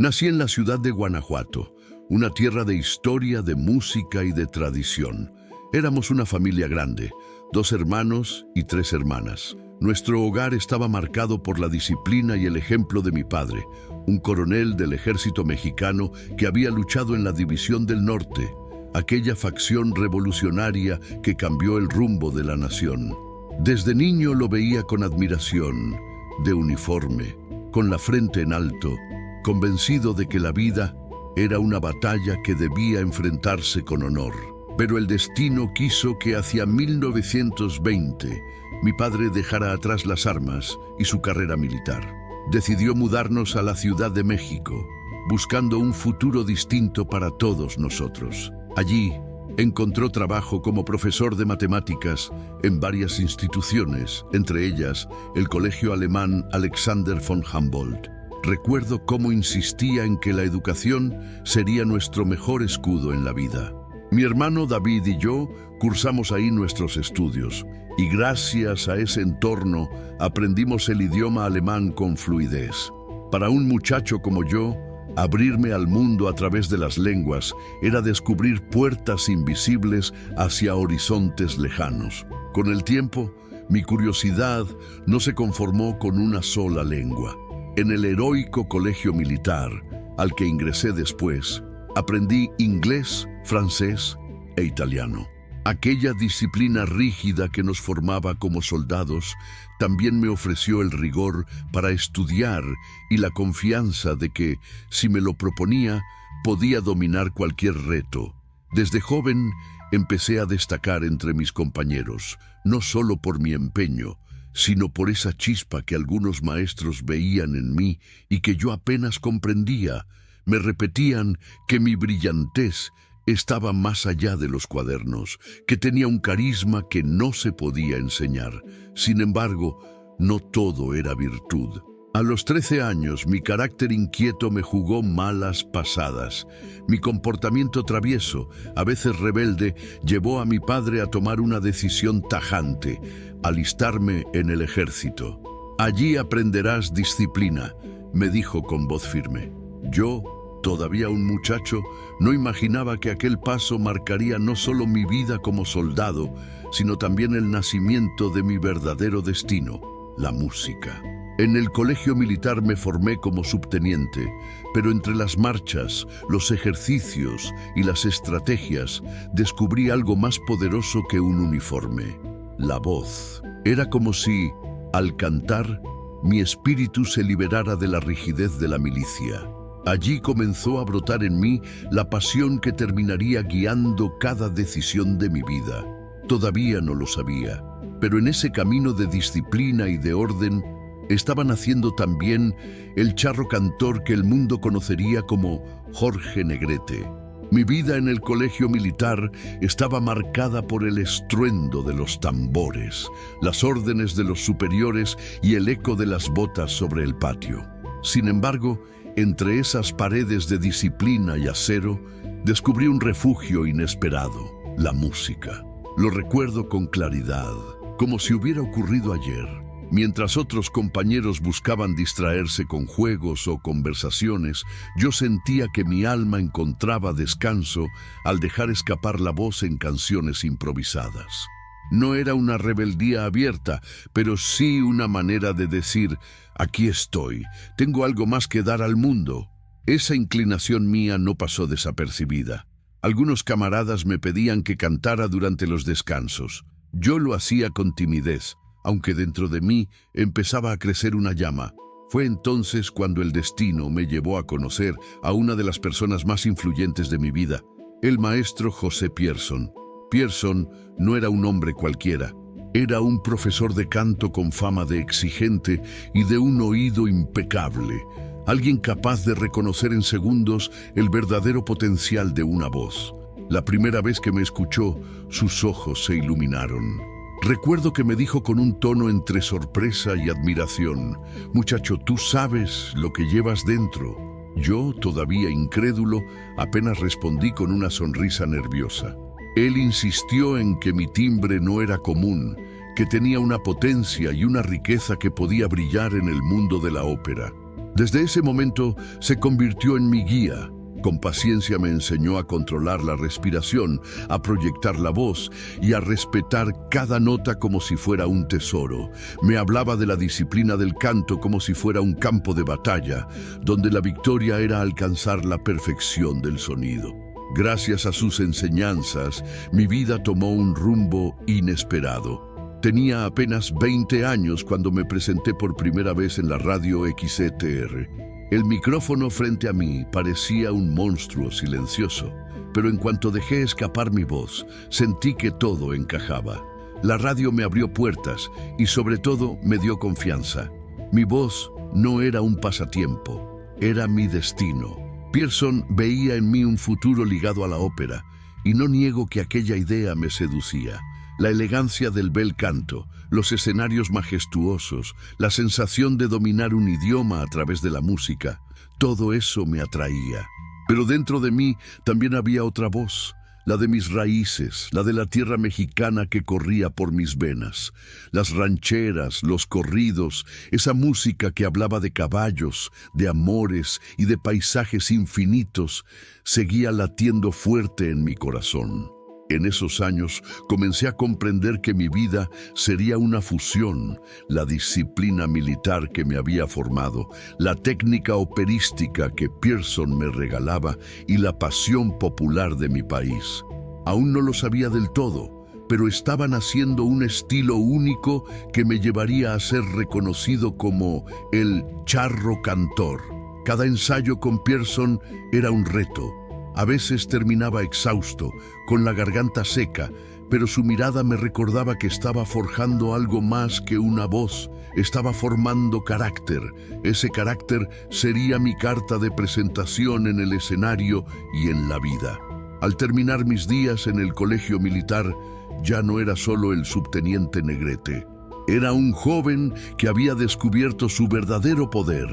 Nací en la ciudad de Guanajuato, una tierra de historia, de música y de tradición. Éramos una familia grande, 2 hermanos y 3 hermanas. Nuestro hogar estaba marcado por la disciplina y el ejemplo de mi padre, un coronel del ejército mexicano que había luchado en la División del Norte, aquella facción revolucionaria que cambió el rumbo de la nación. Desde niño lo veía con admiración, de uniforme, con la frente en alto, convencido de que la vida era una batalla que debía enfrentarse con honor. Pero el destino quiso que hacia 1920 mi padre dejara atrás las armas y su carrera militar. Decidió mudarnos a la Ciudad de México, buscando un futuro distinto para todos nosotros. Allí encontró trabajo como profesor de matemáticas en varias instituciones, entre ellas el Colegio Alemán Alexander von Humboldt. Recuerdo cómo insistía en que la educación sería nuestro mejor escudo en la vida. Mi hermano David y yo cursamos ahí nuestros estudios, y gracias a ese entorno aprendimos el idioma alemán con fluidez. Para un muchacho como yo, abrirme al mundo a través de las lenguas era descubrir puertas invisibles hacia horizontes lejanos. Con el tiempo, mi curiosidad no se conformó con una sola lengua. En el heroico colegio militar, al que ingresé después, aprendí inglés, francés e italiano. Aquella disciplina rígida que nos formaba como soldados también me ofreció el rigor para estudiar y la confianza de que, si me lo proponía, podía dominar cualquier reto. Desde joven empecé a destacar entre mis compañeros, no solo por mi empeño, sino por esa chispa que algunos maestros veían en mí y que yo apenas comprendía. Me repetían que mi brillantez estaba más allá de los cuadernos, que tenía un carisma que no se podía enseñar. Sin embargo, no todo era virtud. A los 13 años, mi carácter inquieto me jugó malas pasadas. Mi comportamiento travieso, a veces rebelde, llevó a mi padre a tomar una decisión tajante: alistarme en el ejército. Allí aprenderás disciplina, me dijo con voz firme. Yo, todavía un muchacho, no imaginaba que aquel paso marcaría no solo mi vida como soldado, sino también el nacimiento de mi verdadero destino, la música. En el colegio militar me formé como subteniente, pero entre las marchas, los ejercicios y las estrategias descubrí algo más poderoso que un uniforme: la voz. Era como si, al cantar, mi espíritu se liberara de la rigidez de la milicia. Allí comenzó a brotar en mí la pasión que terminaría guiando cada decisión de mi vida. Todavía no lo sabía, pero en ese camino de disciplina y de orden estaba naciendo también el charro cantor que el mundo conocería como Jorge Negrete. Mi vida en el colegio militar estaba marcada por el estruendo de los tambores, las órdenes de los superiores y el eco de las botas sobre el patio. Sin embargo, entre esas paredes de disciplina y acero, descubrí un refugio inesperado: la música. Lo recuerdo con claridad, como si hubiera ocurrido ayer. Mientras otros compañeros buscaban distraerse con juegos o conversaciones, yo sentía que mi alma encontraba descanso al dejar escapar la voz en canciones improvisadas. No era una rebeldía abierta, pero sí una manera de decir: aquí estoy, tengo algo más que dar al mundo. Esa inclinación mía no pasó desapercibida. Algunos camaradas me pedían que cantara durante los descansos. Yo lo hacía con timidez, aunque dentro de mí empezaba a crecer una llama. Fue entonces cuando el destino me llevó a conocer a una de las personas más influyentes de mi vida, el maestro José Pierson. Pierson no era un hombre cualquiera. Era un profesor de canto con fama de exigente y de un oído impecable, alguien capaz de reconocer en segundos el verdadero potencial de una voz. La primera vez que me escuchó, sus ojos se iluminaron. Recuerdo que me dijo con un tono entre sorpresa y admiración: muchacho, tú sabes lo que llevas dentro. Yo, todavía incrédulo, apenas respondí con una sonrisa nerviosa. Él insistió en que mi timbre no era común, que tenía una potencia y una riqueza que podía brillar en el mundo de la ópera. Desde ese momento se convirtió en mi guía. Con paciencia me enseñó a controlar la respiración, a proyectar la voz y a respetar cada nota como si fuera un tesoro. Me hablaba de la disciplina del canto como si fuera un campo de batalla, donde la victoria era alcanzar la perfección del sonido. Gracias a sus enseñanzas, mi vida tomó un rumbo inesperado. Tenía apenas 20 años cuando me presenté por primera vez en la radio XETR. El micrófono frente a mí parecía un monstruo silencioso, pero en cuanto dejé escapar mi voz, sentí que todo encajaba. La radio me abrió puertas y sobre todo me dio confianza. Mi voz no era un pasatiempo, era mi destino. Pearson veía en mí un futuro ligado a la ópera, y no niego que aquella idea me seducía. La elegancia del bel canto, los escenarios majestuosos, la sensación de dominar un idioma a través de la música, todo eso me atraía. Pero dentro de mí también había otra voz, la de mis raíces, la de la tierra mexicana que corría por mis venas. Las rancheras, los corridos, esa música que hablaba de caballos, de amores y de paisajes infinitos, seguía latiendo fuerte en mi corazón. En esos años comencé a comprender que mi vida sería una fusión, la disciplina militar que me había formado, la técnica operística que Pearson me regalaba y la pasión popular de mi país. Aún no lo sabía del todo, pero estaba naciendo un estilo único que me llevaría a ser reconocido como el charro cantor. Cada ensayo con Pearson era un reto. A veces terminaba exhausto, con la garganta seca, pero su mirada me recordaba que estaba forjando algo más que una voz, estaba formando carácter. Ese carácter sería mi carta de presentación en el escenario y en la vida. Al terminar mis días en el colegio militar, ya no era solo el subteniente Negrete. Era un joven que había descubierto su verdadero poder,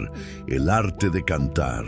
el arte de cantar.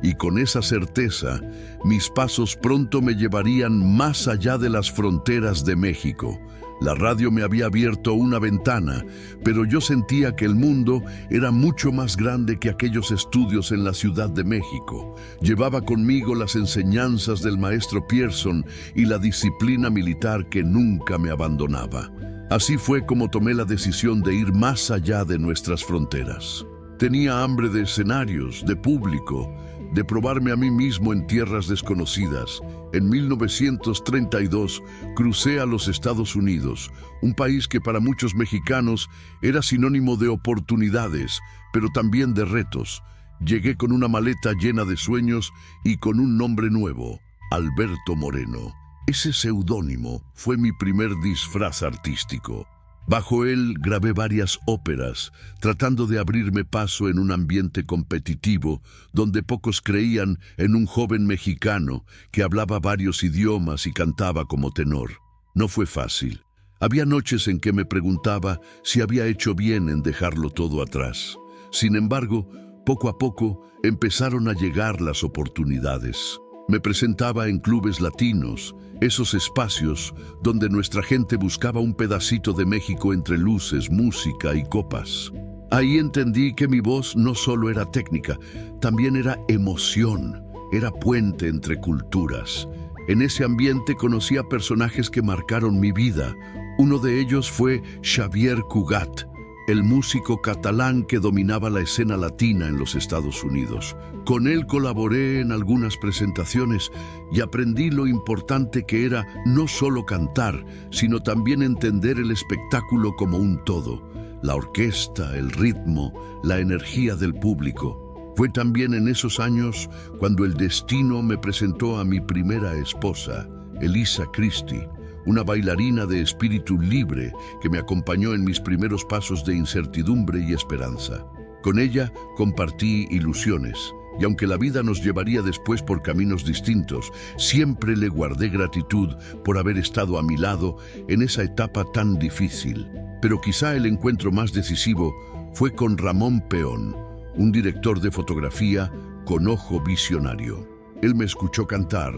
Y con esa certeza, mis pasos pronto me llevarían más allá de las fronteras de México. La radio me había abierto una ventana, pero yo sentía que el mundo era mucho más grande que aquellos estudios en la Ciudad de México. Llevaba conmigo las enseñanzas del maestro Pearson y la disciplina militar que nunca me abandonaba. Así fue como tomé la decisión de ir más allá de nuestras fronteras. Tenía hambre de escenarios, de público, de probarme a mí mismo en tierras desconocidas. En 1932 crucé a los Estados Unidos, un país que para muchos mexicanos era sinónimo de oportunidades, pero también de retos. Llegué con una maleta llena de sueños y con un nombre nuevo, Alberto Moreno. Ese seudónimo fue mi primer disfraz artístico. Bajo él grabé varias óperas, tratando de abrirme paso en un ambiente competitivo donde pocos creían en un joven mexicano que hablaba varios idiomas y cantaba como tenor. No fue fácil. Había noches en que me preguntaba si había hecho bien en dejarlo todo atrás. Sin embargo, poco a poco empezaron a llegar las oportunidades. Me presentaba en clubes latinos, esos espacios donde nuestra gente buscaba un pedacito de México entre luces, música y copas. Ahí entendí que mi voz no solo era técnica, también era emoción, era puente entre culturas. En ese ambiente conocí a personajes que marcaron mi vida. Uno de ellos fue Xavier Cugat, el músico catalán que dominaba la escena latina en los Estados Unidos. Con él colaboré en algunas presentaciones y aprendí lo importante que era no solo cantar, sino también entender el espectáculo como un todo. La orquesta, el ritmo, la energía del público. Fue también en esos años cuando el destino me presentó a mi primera esposa, Elisa Christie, una bailarina de espíritu libre que me acompañó en mis primeros pasos de incertidumbre y esperanza. Con ella compartí ilusiones, y aunque la vida nos llevaría después por caminos distintos, siempre le guardé gratitud por haber estado a mi lado en esa etapa tan difícil. Pero quizá el encuentro más decisivo fue con Ramón Peón, un director de fotografía con ojo visionario. Él me escuchó cantar,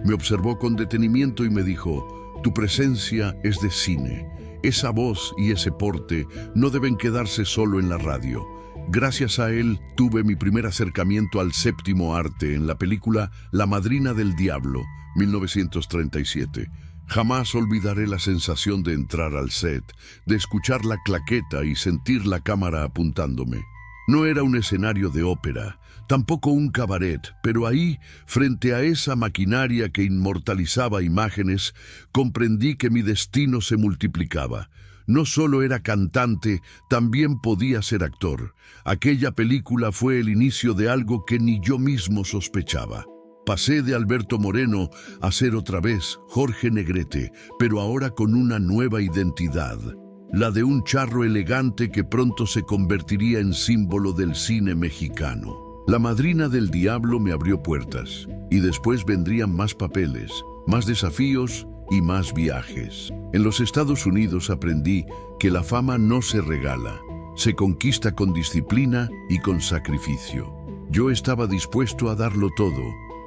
me observó con detenimiento y me dijo: «Tu presencia es de cine. Esa voz y ese porte no deben quedarse solo en la radio. Gracias a él tuve mi primer acercamiento al séptimo arte en la película La Madrina del Diablo, 1937. Jamás olvidaré la sensación de entrar al set, de escuchar la claqueta y sentir la cámara apuntándome. No era un escenario de ópera, tampoco un cabaret, pero ahí, frente a esa maquinaria que inmortalizaba imágenes, comprendí que mi destino se multiplicaba. No solo era cantante, también podía ser actor. Aquella película fue el inicio de algo que ni yo mismo sospechaba. Pasé de Alberto Moreno a ser otra vez Jorge Negrete, pero ahora con una nueva identidad. La de un charro elegante que pronto se convertiría en símbolo del cine mexicano. La Madrina del Diablo me abrió puertas, y después vendrían más papeles, más desafíos y más viajes. En los Estados Unidos aprendí que la fama no se regala, se conquista con disciplina y con sacrificio. Yo estaba dispuesto a darlo todo,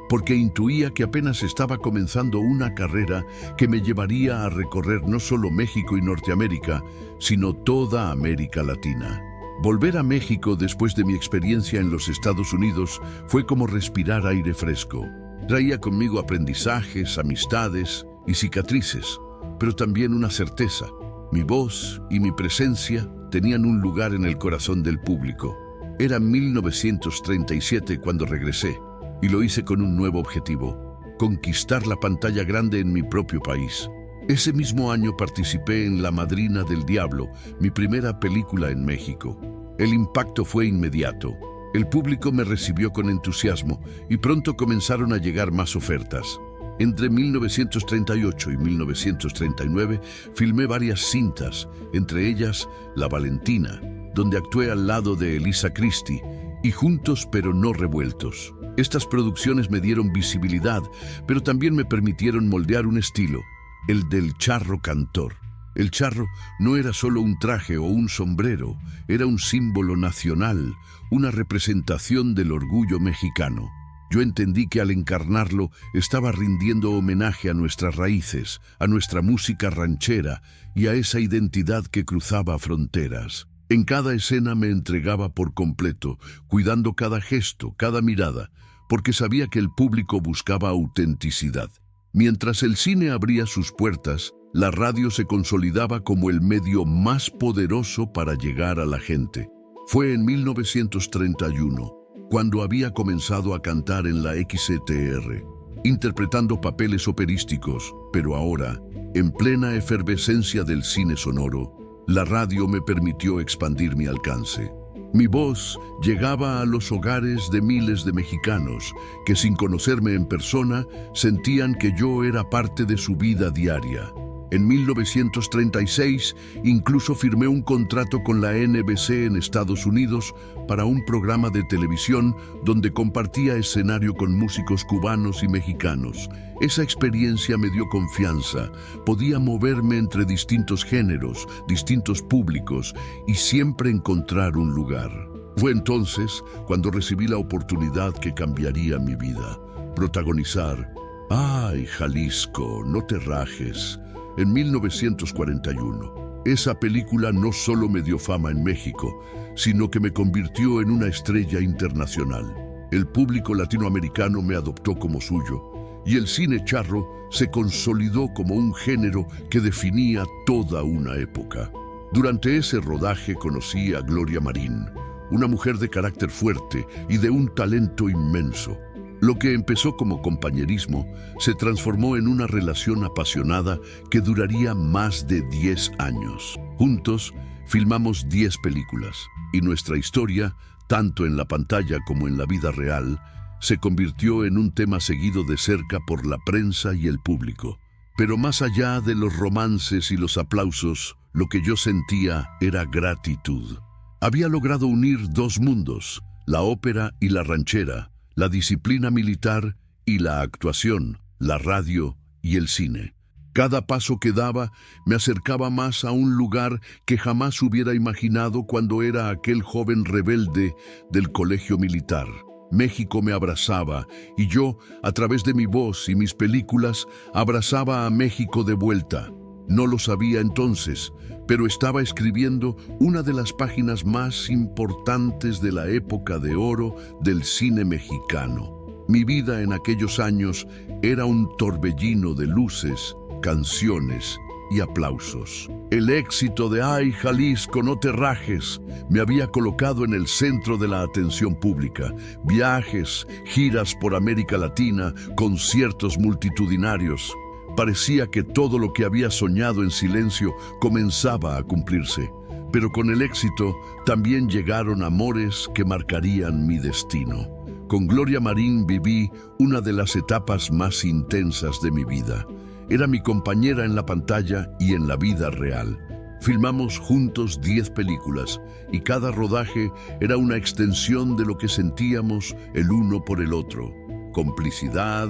porque intuía que apenas estaba comenzando una carrera que me llevaría a recorrer no solo México y Norteamérica, sino toda América Latina. Volver a México después de mi experiencia en los Estados Unidos fue como respirar aire fresco. Traía conmigo aprendizajes, amistades y cicatrices, pero también una certeza. Mi voz y mi presencia tenían un lugar en el corazón del público. Era 1937 cuando regresé, y lo hice con un nuevo objetivo: conquistar la pantalla grande en mi propio país. Ese mismo año participé en La Madrina del Diablo, mi primera película en México. El impacto fue inmediato. El público me recibió con entusiasmo y pronto comenzaron a llegar más ofertas. Entre 1938 y 1939 filmé varias cintas, entre ellas La Valentina, donde actué al lado de Elisa Christie, y Juntos pero no revueltos. Estas producciones me dieron visibilidad, pero también me permitieron moldear un estilo, el del charro cantor. El charro no era solo un traje o un sombrero, era un símbolo nacional, una representación del orgullo mexicano. Yo entendí que al encarnarlo estaba rindiendo homenaje a nuestras raíces, a nuestra música ranchera y a esa identidad que cruzaba fronteras. En cada escena me entregaba por completo, cuidando cada gesto, cada mirada, porque sabía que el público buscaba autenticidad. Mientras el cine abría sus puertas, la radio se consolidaba como el medio más poderoso para llegar a la gente. Fue en 1931, cuando había comenzado a cantar en la XTR, interpretando papeles operísticos, pero ahora, en plena efervescencia del cine sonoro, la radio me permitió expandir mi alcance. Mi voz llegaba a los hogares de miles de mexicanos que, sin conocerme en persona, sentían que yo era parte de su vida diaria. En 1936, incluso firmé un contrato con la NBC en Estados Unidos para un programa de televisión donde compartía escenario con músicos cubanos y mexicanos. Esa experiencia me dio confianza. Podía moverme entre distintos géneros, distintos públicos y siempre encontrar un lugar. Fue entonces cuando recibí la oportunidad que cambiaría mi vida: protagonizar ¡Ay, Jalisco, no te rajes! En 1941. Esa película no solo me dio fama en México, sino que me convirtió en una estrella internacional. El público latinoamericano me adoptó como suyo, y el cine charro se consolidó como un género que definía toda una época. Durante ese rodaje conocí a Gloria Marín, una mujer de carácter fuerte y de un talento inmenso. Lo que empezó como compañerismo se transformó en una relación apasionada que duraría más de 10 años. Juntos filmamos 10 películas y nuestra historia, tanto en la pantalla como en la vida real, se convirtió en un tema seguido de cerca por la prensa y el público. Pero más allá de los romances y los aplausos, lo que yo sentía era gratitud. Había logrado unir dos mundos, la ópera y la ranchera, la disciplina militar y la actuación, la radio y el cine. Cada paso que daba me acercaba más a un lugar que jamás hubiera imaginado cuando era aquel joven rebelde del colegio militar. México me abrazaba y yo, a través de mi voz y mis películas, abrazaba a México de vuelta. No lo sabía entonces, pero estaba escribiendo una de las páginas más importantes de la época de oro del cine mexicano. Mi vida en aquellos años era un torbellino de luces, canciones y aplausos. El éxito de "Ay, Jalisco, no te rajes" me había colocado en el centro de la atención pública. Viajes, giras por América Latina, conciertos multitudinarios. Parecía que todo lo que había soñado en silencio comenzaba a cumplirse. Pero con el éxito también llegaron amores que marcarían mi destino. Con Gloria Marín viví una de las etapas más intensas de mi vida. Era mi compañera en la pantalla y en la vida real. Filmamos juntos 10 películas y cada rodaje era una extensión de lo que sentíamos el uno por el otro. Complicidad,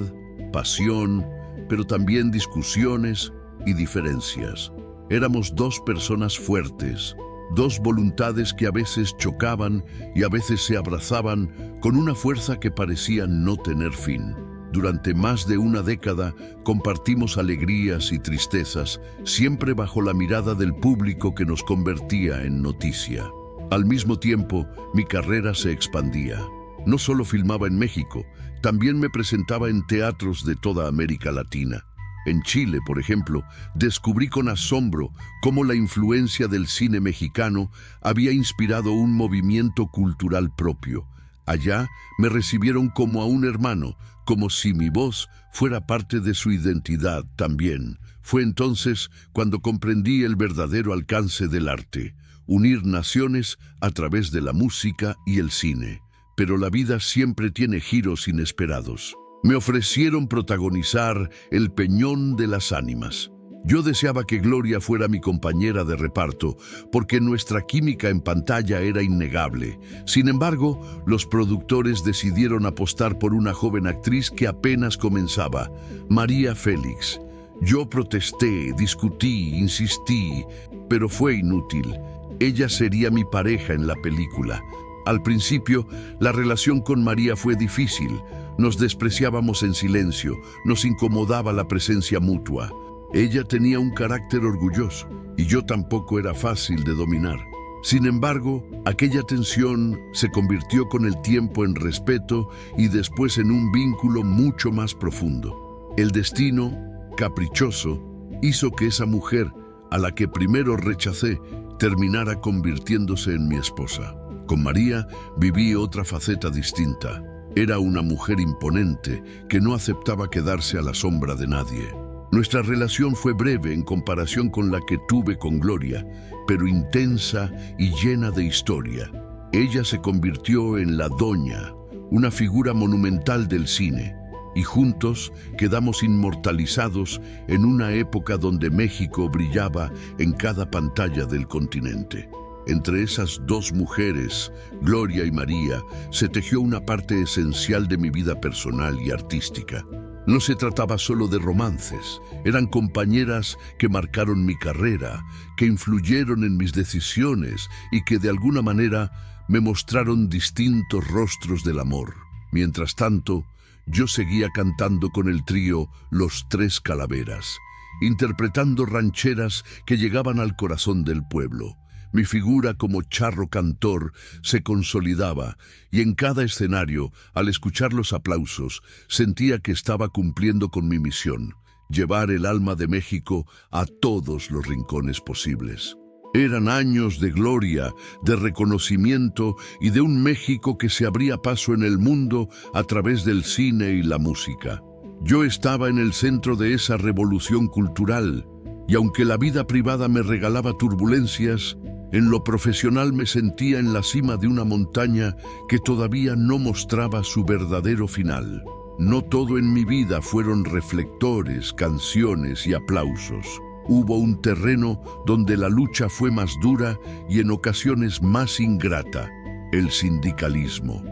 pasión, pero también discusiones y diferencias. Éramos dos personas fuertes, dos voluntades que a veces chocaban y a veces se abrazaban con una fuerza que parecía no tener fin. Durante más de una década compartimos alegrías y tristezas, siempre bajo la mirada del público que nos convertía en noticia. Al mismo tiempo, mi carrera se expandía. No solo filmaba en México, también me presentaba en teatros de toda América Latina. En Chile, por ejemplo, descubrí con asombro cómo la influencia del cine mexicano había inspirado un movimiento cultural propio. Allá me recibieron como a un hermano, como si mi voz fuera parte de su identidad también. Fue entonces cuando comprendí el verdadero alcance del arte, unir naciones a través de la música y el cine. Pero la vida siempre tiene giros inesperados. Me ofrecieron protagonizar El Peñón de las Ánimas. Yo deseaba que Gloria fuera mi compañera de reparto, porque nuestra química en pantalla era innegable. Sin embargo, los productores decidieron apostar por una joven actriz que apenas comenzaba, María Félix. Yo protesté, discutí, insistí, pero fue inútil. Ella sería mi pareja en la película. Al principio, la relación con María fue difícil. Nos despreciábamos en silencio, nos incomodaba la presencia mutua. Ella tenía un carácter orgulloso y yo tampoco era fácil de dominar. Sin embargo, aquella tensión se convirtió con el tiempo en respeto y después en un vínculo mucho más profundo. El destino, caprichoso, hizo que esa mujer, a la que primero rechacé, terminara convirtiéndose en mi esposa. Con María viví otra faceta distinta. Era una mujer imponente que no aceptaba quedarse a la sombra de nadie. Nuestra relación fue breve en comparación con la que tuve con Gloria, pero intensa y llena de historia. Ella se convirtió en la Doña, una figura monumental del cine, y juntos quedamos inmortalizados en una época donde México brillaba en cada pantalla del continente. Entre esas dos mujeres, Gloria y María, se tejió una parte esencial de mi vida personal y artística. No se trataba solo de romances, eran compañeras que marcaron mi carrera, que influyeron en mis decisiones y que de alguna manera me mostraron distintos rostros del amor. Mientras tanto, yo seguía cantando con el trío Los Tres Calaveras, interpretando rancheras que llegaban al corazón del pueblo. Mi figura como charro cantor se consolidaba y en cada escenario, al escuchar los aplausos, sentía que estaba cumpliendo con mi misión, llevar el alma de México a todos los rincones posibles. Eran años de gloria, de reconocimiento y de un México que se abría paso en el mundo a través del cine y la música. Yo estaba en el centro de esa revolución cultural y aunque la vida privada me regalaba turbulencias, en lo profesional me sentía en la cima de una montaña que todavía no mostraba su verdadero final. No todo en mi vida fueron reflectores, canciones y aplausos. Hubo un terreno donde la lucha fue más dura y en ocasiones más ingrata: el sindicalismo.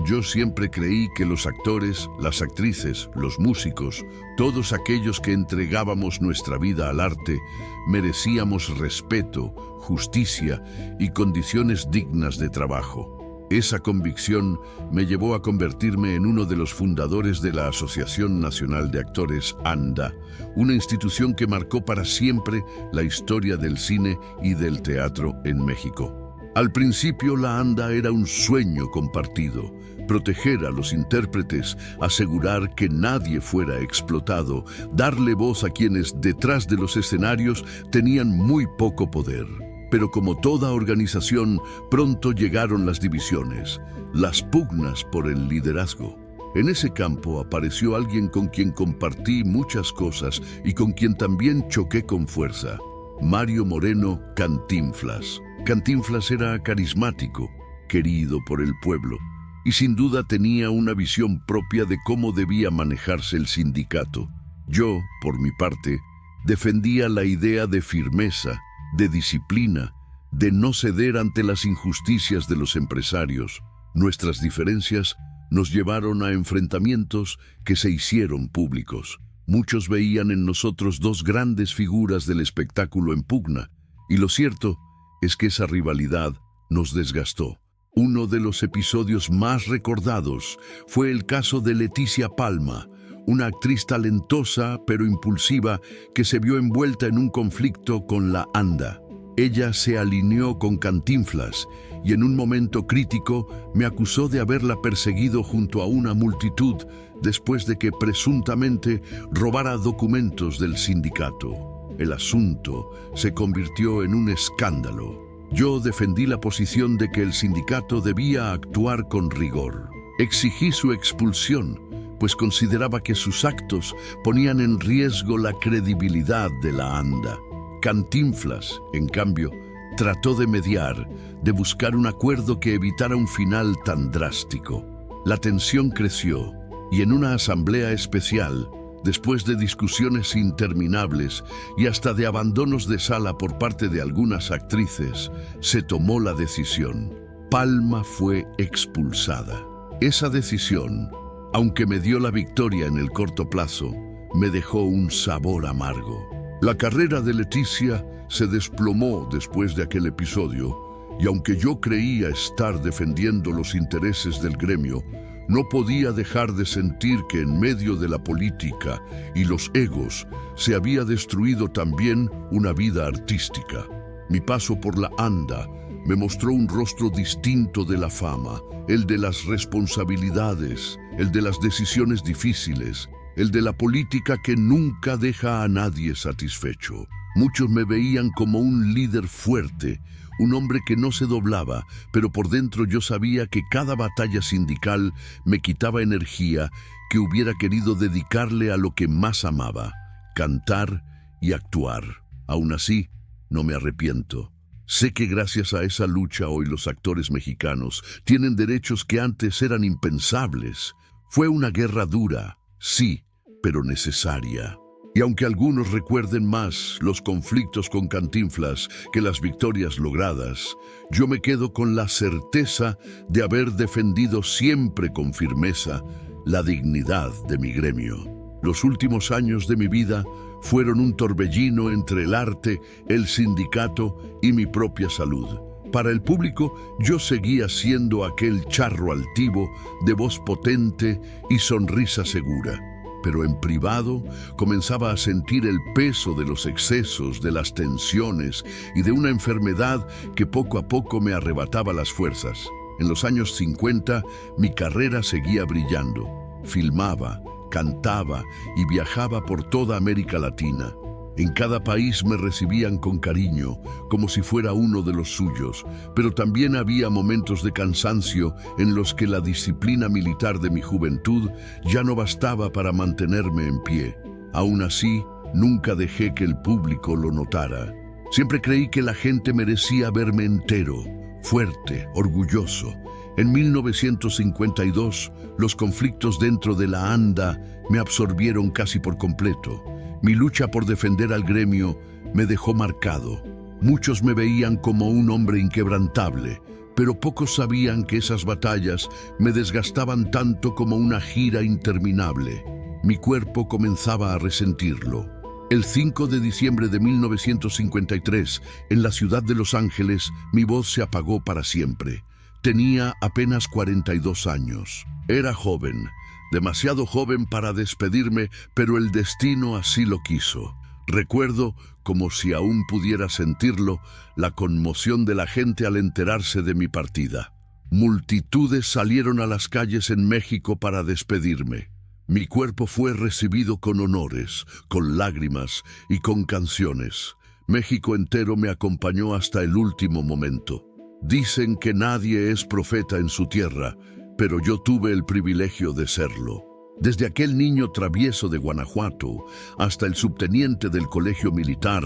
Yo siempre creí que los actores, las actrices, los músicos, todos aquellos que entregábamos nuestra vida al arte, merecíamos respeto, justicia y condiciones dignas de trabajo. Esa convicción me llevó a convertirme en uno de los fundadores de la Asociación Nacional de Actores ANDA, una institución que marcó para siempre la historia del cine y del teatro en México. Al principio la ANDA era un sueño compartido: proteger a los intérpretes, asegurar que nadie fuera explotado, darle voz a quienes detrás de los escenarios tenían muy poco poder. Pero como toda organización, pronto llegaron las divisiones, las pugnas por el liderazgo. En ese campo apareció alguien con quien compartí muchas cosas y con quien también choqué con fuerza: Mario Moreno Cantinflas. Cantinflas era carismático, querido por el pueblo, y sin duda tenía una visión propia de cómo debía manejarse el sindicato. Yo, por mi parte, defendía la idea de firmeza, de disciplina, de no ceder ante las injusticias de los empresarios. Nuestras diferencias nos llevaron a enfrentamientos que se hicieron públicos. Muchos veían en nosotros dos grandes figuras del espectáculo en pugna, y lo cierto es que esa rivalidad nos desgastó. Uno de los episodios más recordados fue el caso de Leticia Palma, una actriz talentosa pero impulsiva que se vio envuelta en un conflicto con la ANDA. Ella se alineó con Cantinflas y en un momento crítico me acusó de haberla perseguido junto a una multitud después de que presuntamente robara documentos del sindicato. El asunto se convirtió en un escándalo. Yo defendí la posición de que el sindicato debía actuar con rigor. Exigí su expulsión, pues consideraba que sus actos ponían en riesgo la credibilidad de la ANDA. Cantinflas, en cambio, trató de mediar, de buscar un acuerdo que evitara un final tan drástico. La tensión creció y en una asamblea especial, después de discusiones interminables y hasta de abandonos de sala por parte de algunas actrices, se tomó la decisión. Palma fue expulsada. Esa decisión, aunque me dio la victoria en el corto plazo, me dejó un sabor amargo. La carrera de Leticia se desplomó después de aquel episodio, y aunque yo creía estar defendiendo los intereses del gremio, no podía dejar de sentir que en medio de la política y los egos se había destruido también una vida artística. Mi paso por la ANDA me mostró un rostro distinto de la fama, el de las responsabilidades, el de las decisiones difíciles, el de la política que nunca deja a nadie satisfecho. Muchos me veían como un líder fuerte, un hombre que no se doblaba, pero por dentro yo sabía que cada batalla sindical me quitaba energía que hubiera querido dedicarle a lo que más amaba: cantar y actuar. Aún así, no me arrepiento. Sé que gracias a esa lucha hoy los actores mexicanos tienen derechos que antes eran impensables. Fue una guerra dura, sí, pero necesaria. Y aunque algunos recuerden más los conflictos con Cantinflas que las victorias logradas, yo me quedo con la certeza de haber defendido siempre con firmeza la dignidad de mi gremio. Los últimos años de mi vida fueron un torbellino entre el arte, el sindicato y mi propia salud. Para el público, yo seguía siendo aquel charro altivo, de voz potente y sonrisa segura. Pero en privado comenzaba a sentir el peso de los excesos, de las tensiones y de una enfermedad que poco a poco me arrebataba las fuerzas. En los años 50, mi carrera seguía brillando. Filmaba, cantaba y viajaba por toda América Latina. En cada país me recibían con cariño, como si fuera uno de los suyos, pero también había momentos de cansancio en los que la disciplina militar de mi juventud ya no bastaba para mantenerme en pie. Aún así, nunca dejé que el público lo notara. Siempre creí que la gente merecía verme entero, fuerte, orgulloso. En 1952, los conflictos dentro de la ANDA me absorbieron casi por completo. Mi lucha por defender al gremio me dejó marcado. Muchos me veían como un hombre inquebrantable, pero pocos sabían que esas batallas me desgastaban tanto como una gira interminable. Mi cuerpo comenzaba a resentirlo. El 5 de diciembre de 1953, en la ciudad de Los Ángeles, mi voz se apagó para siempre. Tenía apenas 42 años. Era joven, demasiado joven para despedirme, pero el destino así lo quiso. Recuerdo, como si aún pudiera sentirlo, la conmoción de la gente al enterarse de mi partida. Multitudes salieron a las calles en México para despedirme. Mi cuerpo fue recibido con honores, con lágrimas y con canciones. México entero me acompañó hasta el último momento. Dicen que nadie es profeta en su tierra, pero yo tuve el privilegio de serlo. Desde aquel niño travieso de Guanajuato hasta el subteniente del colegio militar,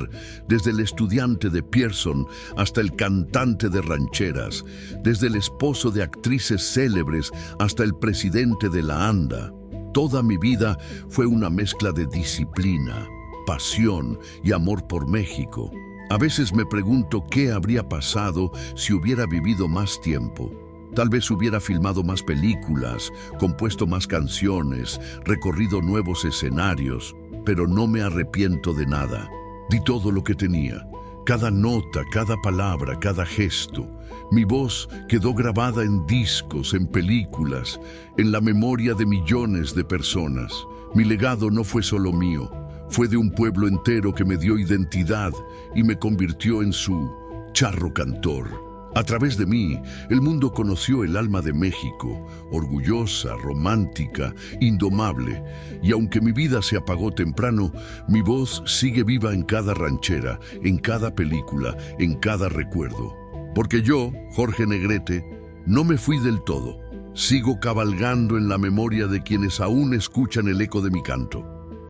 desde el estudiante de Pearson hasta el cantante de rancheras, desde el esposo de actrices célebres hasta el presidente de la ANDA. Toda mi vida fue una mezcla de disciplina, pasión y amor por México. A veces me pregunto qué habría pasado si hubiera vivido más tiempo. Tal vez hubiera filmado más películas, compuesto más canciones, recorrido nuevos escenarios, pero no me arrepiento de nada. Di todo lo que tenía, cada nota, cada palabra, cada gesto. Mi voz quedó grabada en discos, en películas, en la memoria de millones de personas. Mi legado no fue solo mío, fue de un pueblo entero que me dio identidad y me convirtió en su charro cantor. A través de mí, el mundo conoció el alma de México, orgullosa, romántica, indomable. Y aunque mi vida se apagó temprano, mi voz sigue viva en cada ranchera, en cada película, en cada recuerdo. Porque yo, Jorge Negrete, no me fui del todo. Sigo cabalgando en la memoria de quienes aún escuchan el eco de mi canto.